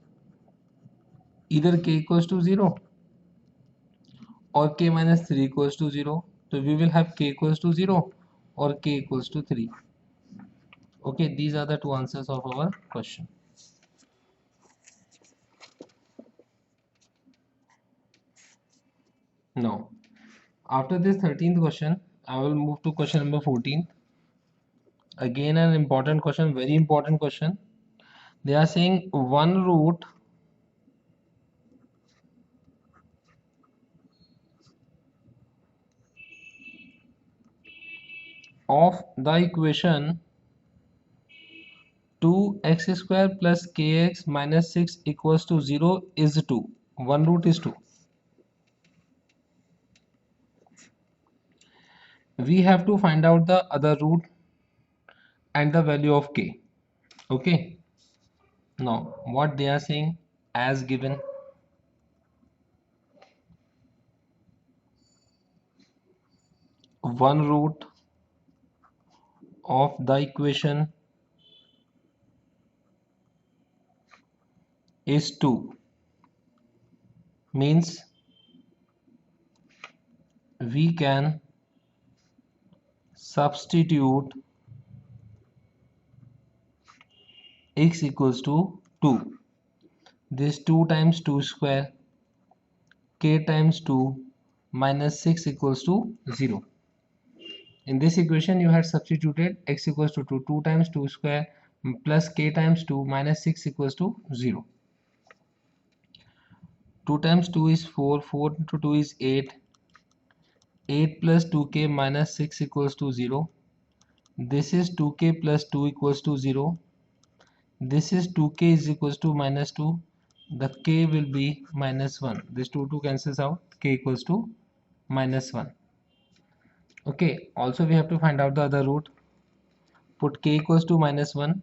Either k equals to 0 or k minus 3 equals to 0. So we will have k equals to 0 or k equals to 3. Okay, these are the two answers of our question. Now, after this 13th question, I will move to question number 14. Again, an important question, very important question. They are saying 1 root of the equation 2x square plus kx minus 6 equals to 0 is 2. 1 root is 2. We have to find out the other root and the value of k. Okay. Now, what they are saying as given. One root of the equation is 2. Means we can substitute x equals to 2. This 2 times 2 square, k times 2 minus 6 equals to 0. In this equation you had substituted x equals to 2. 2 times 2 square plus k times 2 minus 6 equals to 0. 2 times 2 is 4. 4 into 2 is 8. 8 plus 2k minus 6 equals to 0. This is 2k plus 2 equals to 0. This is 2k is equals to minus 2. The k will be minus 1. This 2 cancels out. K equals to minus 1. Okay, also we have to find out the other root. Put k equals to minus 1.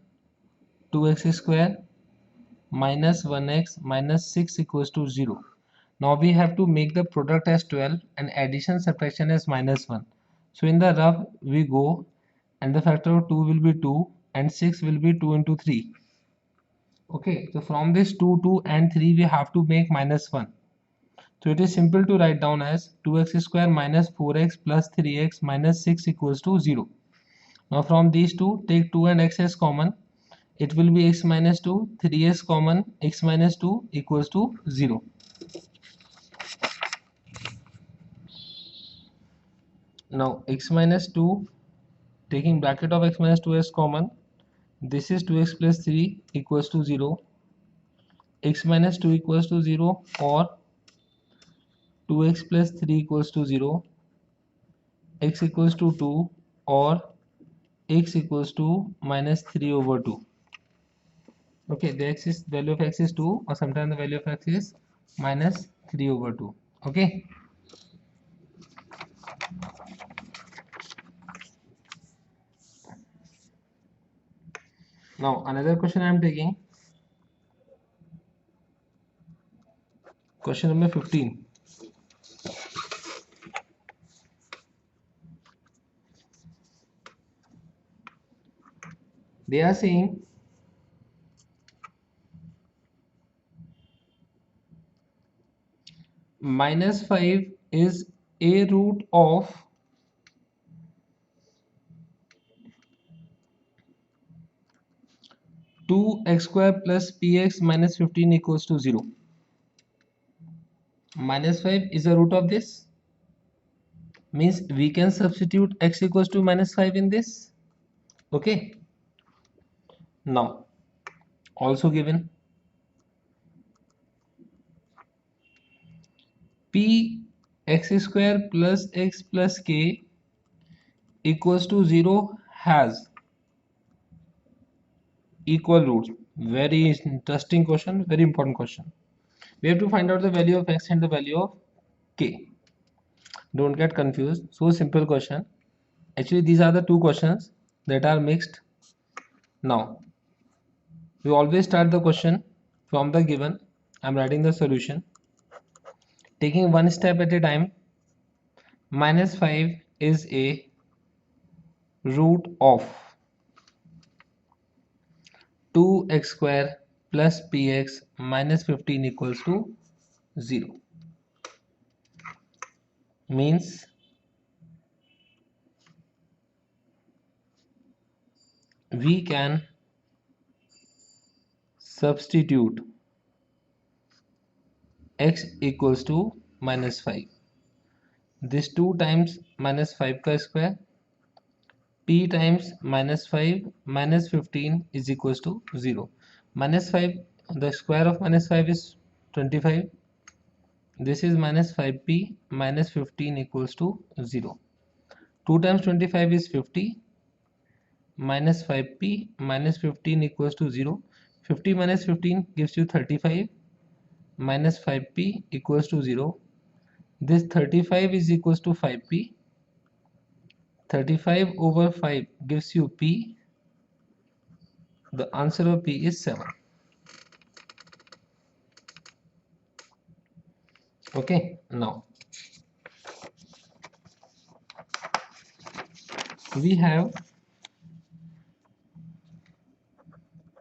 2x square minus 1x minus 6 equals to 0. Now we have to make the product as 12 and addition subtraction as minus 1. So in the rough we go, and the factor of 2 will be 2 and 6 will be 2 into 3. Okay, so from this 2, 2 and 3 we have to make minus 1. So it is simple to write down as 2x square minus 4x plus 3x minus 6 equals to 0. Now from these two, take 2 and x as common. It will be x minus 2, 3x common, x minus 2 equals to 0. Now x minus 2, taking bracket of x minus 2 as common, this is 2x plus 3 equals to 0. X minus 2 equals to 0, or 2x plus 3 equals to 0. X equals to 2, or x equals to minus 3 over 2. Okay, the value of x is 2, or sometimes the value of x is minus 3 over 2. Okay, now another question I am taking, question number 15. They are saying minus 5 is a root of 2x square plus px minus 15 equals to 0. Minus 5 is a root of this, means we can substitute x equals to minus 5 in this. Okay, now also given p x square plus x plus k equals to 0 has equal roots. Very interesting question, very important question. We have to find out the value of x and the value of k. Don't get confused. So simple question. Actually, these are the two questions that are mixed. Now, we always start the question from the given. I'm writing the solution. Taking one step at a time. Minus 5 is a root of 2x square plus px minus 15 equals to 0. Means we can substitute x equals to minus 5. This 2 times minus 5 ka square, p times minus 5 minus 15 is equals to 0. Minus 5, the square of minus 5 is 25. This is minus 5p minus 15 equals to 0. 2 times 25 is 50, minus 5p minus 15 equals to 0. 50 minus 15 gives you 35, minus 5p equals to 0. This 35 is equals to 5p. 35 over 5 gives you p. The answer of p is 7. Okay, now we have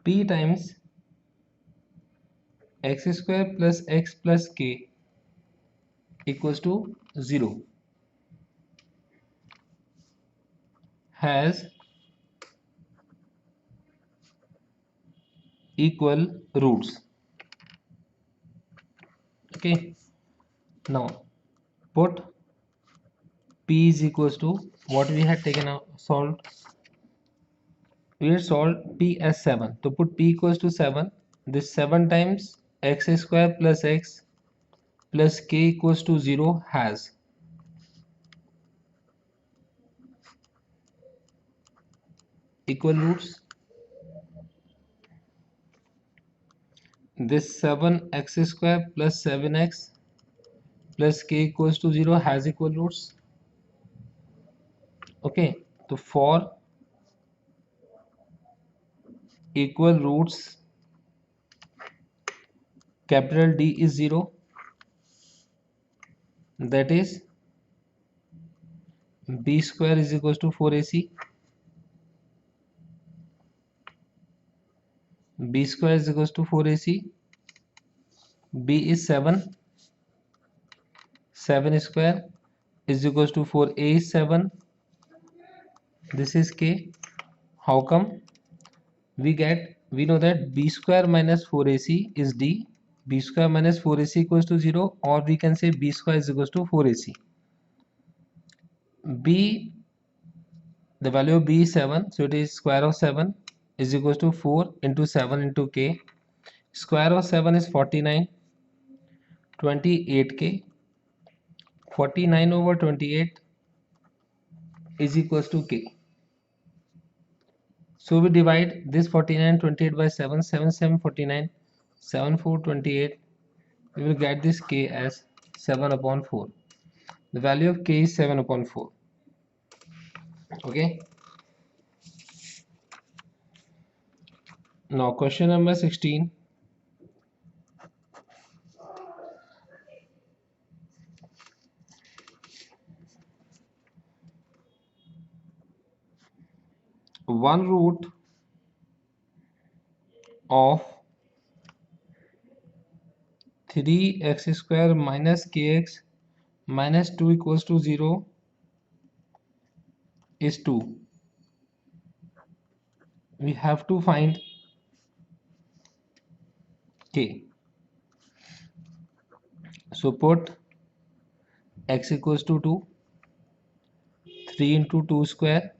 p times x square plus x plus k equals to 0 has equal roots. Okay, now put p is equals to what we had taken out solved. We had solved p as 7. To put p equals to 7, this 7 times x square plus x plus k equals to 0 has equal roots. This 7x square plus 7x plus k equals to 0 has equal roots. Okay, so for equal roots capital D is 0, that is B square is equals to 4AC. B square is equals to 4AC. B is 7. 7 square is equals to 4A is 7. This is K. How come? We know that B square minus 4AC is D. B square minus 4AC equals to 0, or we can say B square is equals to 4AC. B, the value of B is 7, so it is square of 7 is equals to 4 into 7 into K. Square of 7 is 49. 28K. 49 over 28 is equals to K. So we divide this 49 28 by 7. 7 7 49. 7 4 28. We will get this K as 7 upon 4. The value of K is 7 upon 4. Okay. Now question number 16. One root of 3x square minus kx minus 2 equals to 0 is 2. We have to find K. So put x equals to 2. 3 into 2 square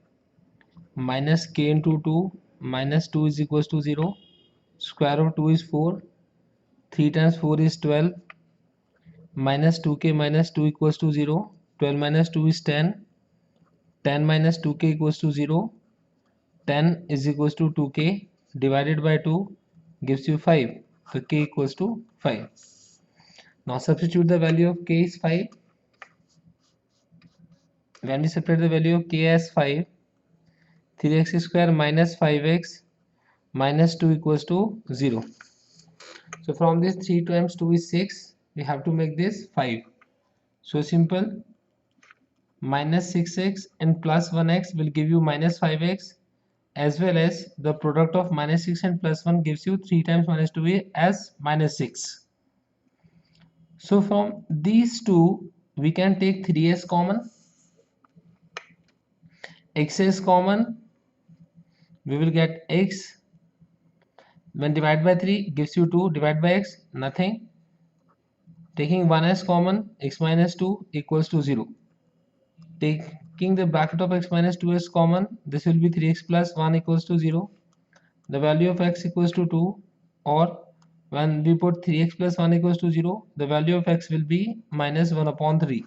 minus k into 2 minus 2 is equals to 0. Square of 2 is 4. 3 times 4 is 12. Minus 2k minus 2 equals to 0. 12 minus 2 is 10. 10 minus 2k equals to 0. 10 is equals to 2k divided by 2 gives you 5. So k equals to 5. Now substitute the value of k is 5. When we separate the value of k as 5, 3x square minus 5x minus 2 equals to 0. So from this 3 times 2 is 6. We have to make this 5. So simple. Minus 6x and plus 1x will give you minus 5x, as well as the product of minus 6 and plus 1 gives you 3 times minus 2 as minus 6. So from these two we can take 3 as common. X is common. We will get x. When divided by 3 gives you 2. Divide by x, nothing. Taking 1 as common, x minus 2 equals to 0. Taking the bracket of x minus 2 as common, this will be 3x plus 1 equals to 0. The value of x equals to 2, or when we put 3x plus 1 equals to 0, the value of x will be minus 1 upon 3.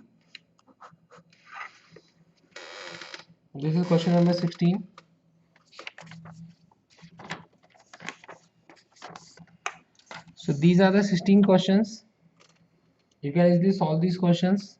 This is question number 16. So these are the 16 questions. You can easily solve these questions.